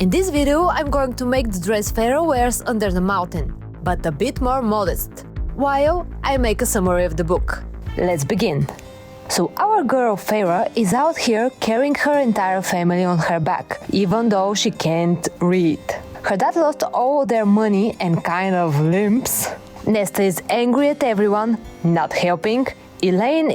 In this video, I'm going to make the dress Feyre wears under the mountain, but a bit more modest, while I make a summary of the book. Let's begin. So our girl Feyre is out here carrying her entire family on her back, even though she can't read. Her dad lost all their money and kind of limps. Nesta is angry at everyone, not helping. Elaine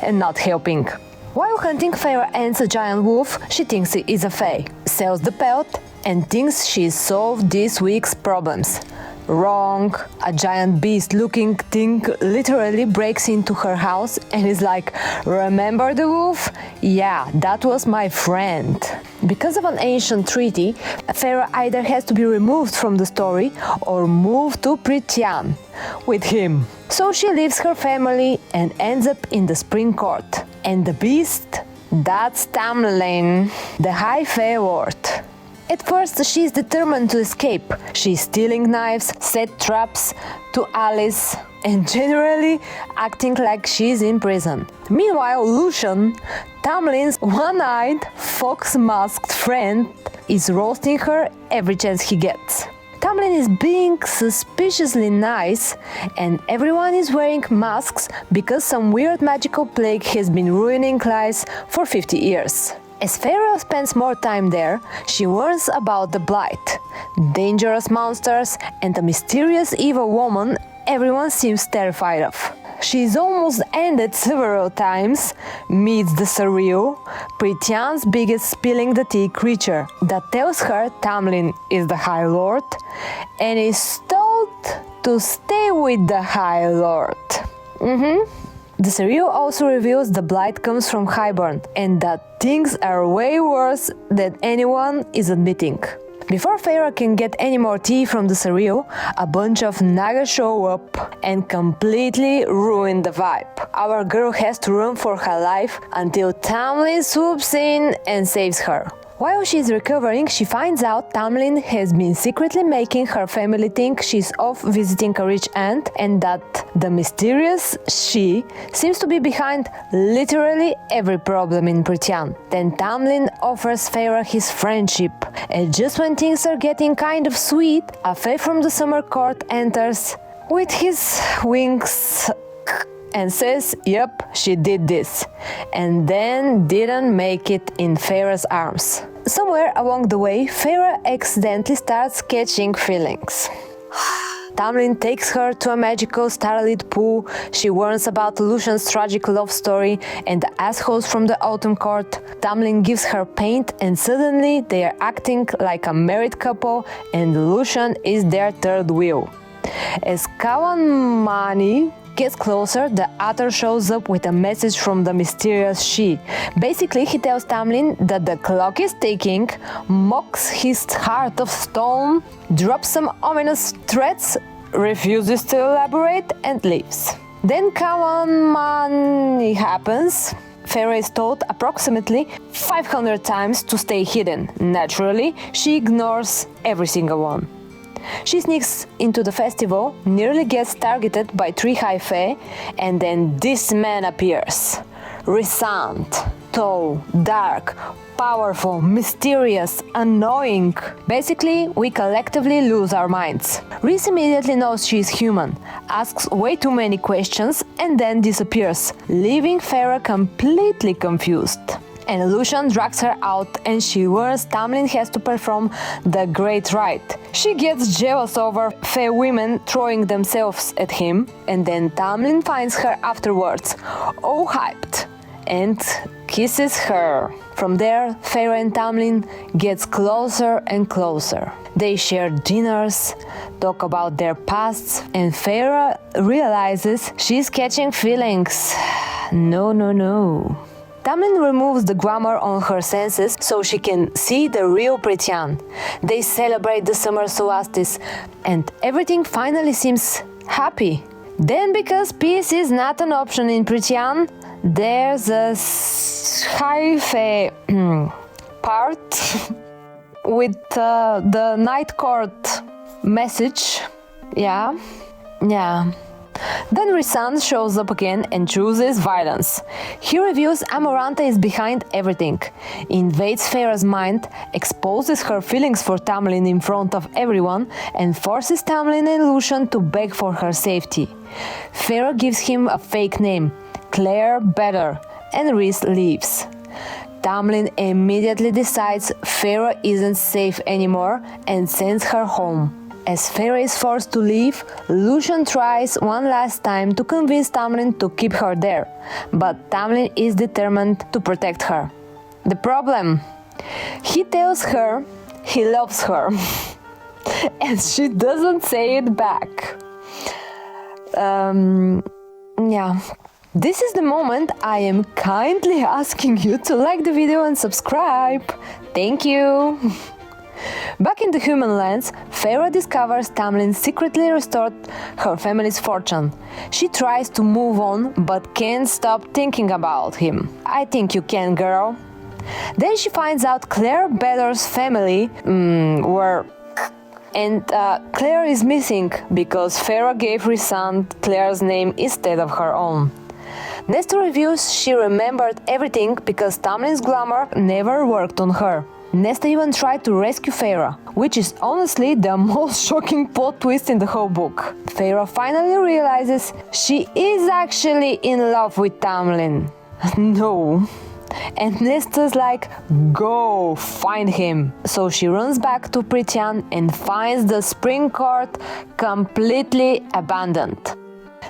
and not helping. While hunting, Feyre ends a giant wolf she thinks is a fae, sells the pelt, and thinks she's solved this week's problems. Wrong. A giant beast-looking thing literally breaks into her house and is like, "Remember the wolf? Yeah, that was my friend." Because of an ancient treaty, Feyre either has to be removed from the story or moved to Prythian with him. So she leaves her family and ends up in the Spring Court. And the beast? That's Tamlin, the High Fae Lord. At first, she's determined to escape. She's stealing knives, set traps to Alice, and generally acting like she's in prison. Meanwhile, Lucian, Tamlin's one-eyed, fox-masked friend, is roasting her every chance he gets. Tamlin is being suspiciously nice, and everyone is wearing masks because some weird magical plague has been ruining lives for 50 years. As Feyre spends more time there, she learns about the Blight, dangerous monsters, and a mysterious evil woman everyone seems terrified of. She's almost ended several times, meets the surreal, Prythian's biggest spilling the tea creature that tells her Tamlin is the High Lord and is told to stay with the High Lord. The surreal also reveals the Blight comes from Highborn and that things are way worse than anyone is admitting. Before Feyre can get any more tea from the surreal, a bunch of Naga show up and completely ruin the vibe. Our girl has to run for her life until Tamlin swoops in and saves her. While she's recovering, she finds out Tamlin has been secretly making her family think she's off visiting a rich aunt and that the mysterious she seems to be behind literally every problem in Prythian. Then Tamlin offers Feyre his friendship, and just when things are getting kind of sweet, a fae from the summer court enters with his wings and says, "Yep, she did this," and then didn't make it in Feyre's arms. Somewhere along the way, Feyre accidentally starts catching feelings. Tamlin takes her to a magical starlit pool, she learns about Lucian's tragic love story and the assholes from the Autumn Court. Tamlin gives her paint and suddenly they are acting like a married couple and Lucian is their third wheel. As Kawanmani gets closer, the Otter shows up with a message from the mysterious she. Basically, he tells Tamlin that the clock is ticking, mocks his heart of stone, drops some ominous threats, refuses to elaborate, and leaves. Then Kawanmani happens. Feyre is told approximately 500 times to stay hidden. Naturally, she ignores every single one. She sneaks into the festival, nearly gets targeted by 3 High Fae, and then this man appears. Rhysand, tall, dark, powerful, mysterious, annoying. Basically, we collectively lose our minds. Rhys immediately knows she is human, asks way too many questions, and then disappears, leaving Feyre completely confused. And Lucian drags her out and she learns Tamlin has to perform the Great Rite. She gets jealous over fae women throwing themselves at him, and then Tamlin finds her afterwards, all hyped, and kisses her. From there, Feyre and Tamlin gets closer and closer. They share dinners, talk about their pasts, and Feyre realizes she's catching feelings. No. Tamlin removes the glamour on her senses so she can see the real Prythian. They celebrate the summer solstice and everything finally seems happy. Then, because peace is not an option in Prythian, there's a High Fae part with the Night Court message. Yeah. Then Rhys shows up again and chooses violence. He reveals Amaranta is behind everything, invades Feyre's mind, exposes her feelings for Tamlin in front of everyone, and forces Tamlin and Lucian to beg for her safety. Feyre gives him a fake name, Claire Better, and Rhys leaves. Tamlin immediately decides Feyre isn't safe anymore and sends her home. As Feyre is forced to leave, Lucian tries one last time to convince Tamlin to keep her there, but Tamlin is determined to protect her. The problem? He tells her he loves her, and she doesn't say it back. Yeah. This is the moment I am kindly asking you to like the video and subscribe. Thank you! Back in the human lands, Feyre discovers Tamlin secretly restored her family's fortune. She tries to move on, but can't stop thinking about him. I think you can, girl. Then she finds out Claire Better's family Claire is missing because Feyre gave Rhys Claire's name instead of her own. Nesta reveals she remembered everything because Tamlin's glamour never worked on her. Nesta even tried to rescue Feyre, which is honestly the most shocking plot twist in the whole book. Feyre finally realizes she is actually in love with Tamlin. No. And Nesta's like, go find him. So she runs back to Prythian and finds the spring court completely abandoned.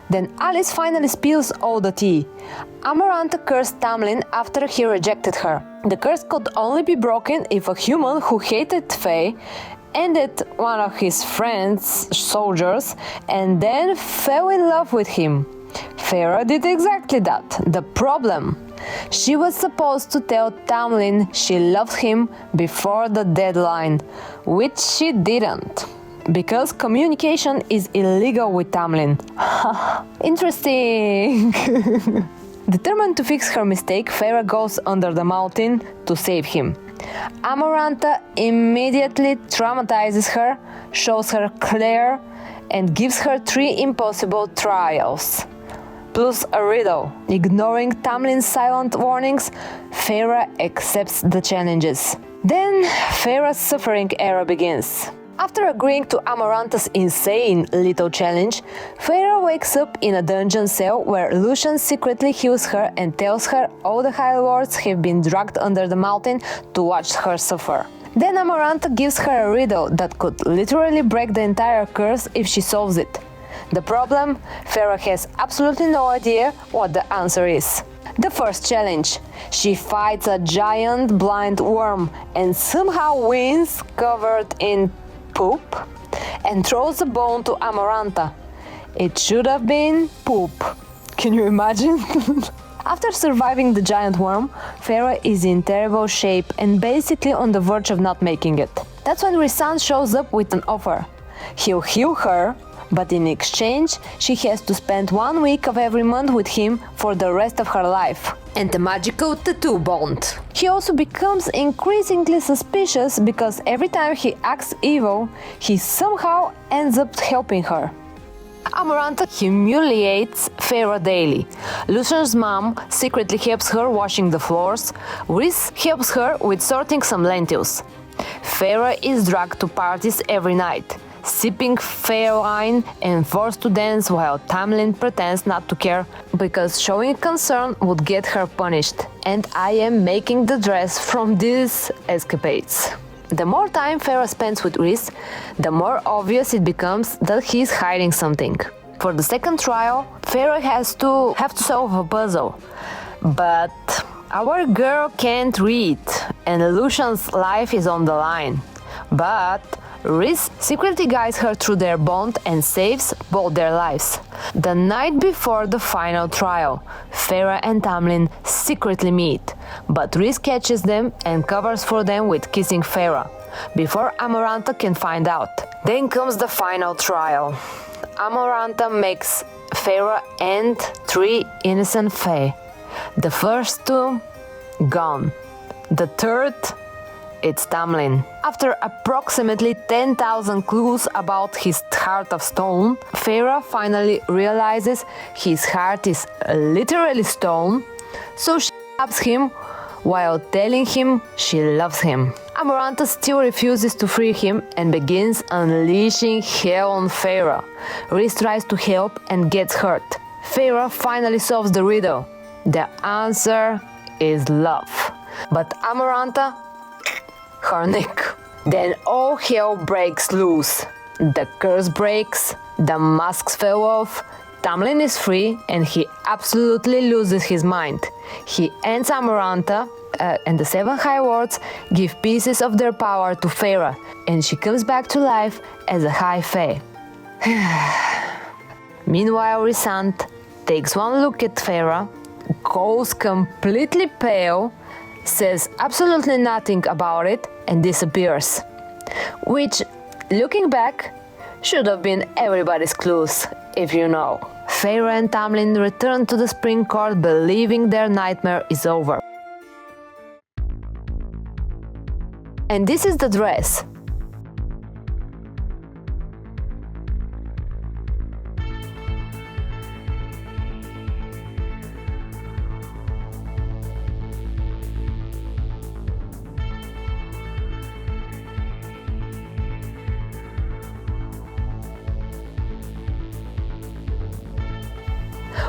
Then Alice finally spills all the tea. Amaranta cursed Tamlin after he rejected her. The curse could only be broken if a human who hated Faye ended one of his friend's soldiers and then fell in love with him. Feyre did exactly that. The problem? She was supposed to tell Tamlin she loved him before the deadline, which she didn't. Because communication is illegal with Tamlin. Interesting! Determined to fix her mistake, Feyre goes under the mountain to save him. Amaranta immediately traumatizes her, shows her Claire, and gives her 3 impossible trials, plus a riddle. Ignoring Tamlin's silent warnings, Feyre accepts the challenges. Then Feyre's suffering era begins. After agreeing to Amaranta's insane little challenge, Feyre wakes up in a dungeon cell where Lucian secretly heals her and tells her all the High Lords have been dragged under the mountain to watch her suffer. Then Amaranta gives her a riddle that could literally break the entire curse if she solves it. The problem? Feyre has absolutely no idea what the answer is. The first challenge. She fights a giant blind worm and somehow wins covered in poop and throws a bone to Amaranta. It should have been poop. Can you imagine? After surviving the giant worm, Feyre is in terrible shape and basically on the verge of not making it. That's when Rhys shows up with an offer. He'll heal her, but in exchange, she has to spend 1 week of every month with him for the rest of her life. And a magical tattoo bond. He also becomes increasingly suspicious because every time he acts evil, he somehow ends up helping her. Amaranta humiliates Feyre daily. Lucian's mom secretly helps her washing the floors. Rhys helps her with sorting some lentils. Feyre is dragged to parties every night, sipping fair wine and forced to dance while Tamlin pretends not to care because showing concern would get her punished. And I am making the dress from these escapades. The more time Feyre spends with Rhys, the more obvious it becomes that he is hiding something. For the second trial, Feyre has to solve a puzzle. But our girl can't read and Lucian's life is on the line. But Rhys secretly guides her through their bond and saves both their lives. The night before the final trial, Feyre and Tamlin secretly meet, but Rhys catches them and covers for them with kissing Feyre, before Amaranta can find out. Then comes the final trial. Amaranta makes Feyre and 3 innocent Fae. The first 2, gone. The third, it's Tamlin. After approximately 10,000 clues about his heart of stone, Feyre finally realizes his heart is literally stone, so she stabs him while telling him she loves him. Amarantha still refuses to free him and begins unleashing hell on Feyre. Rhys tries to help and gets hurt. Feyre finally solves the riddle. The answer is love. But Amarantha, her neck. Then all hell breaks loose. The curse breaks, the masks fell off, Tamlin is free and he absolutely loses his mind. He ends Amarantha and the 7 High Lords give pieces of their power to Feyre and she comes back to life as a High Fae. Meanwhile, Rhysand takes one look at Feyre, goes completely pale, says absolutely nothing about it and disappears. Which, looking back, should have been everybody's clues, if you know. Feyre and Tamlin return to the Spring Court believing their nightmare is over. And this is the dress.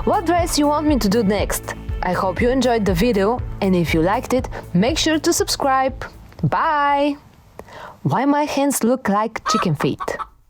What dress you want me to do next? I hope you enjoyed the video, and if you liked it, make sure to subscribe. Bye! Why my hands look like chicken feet?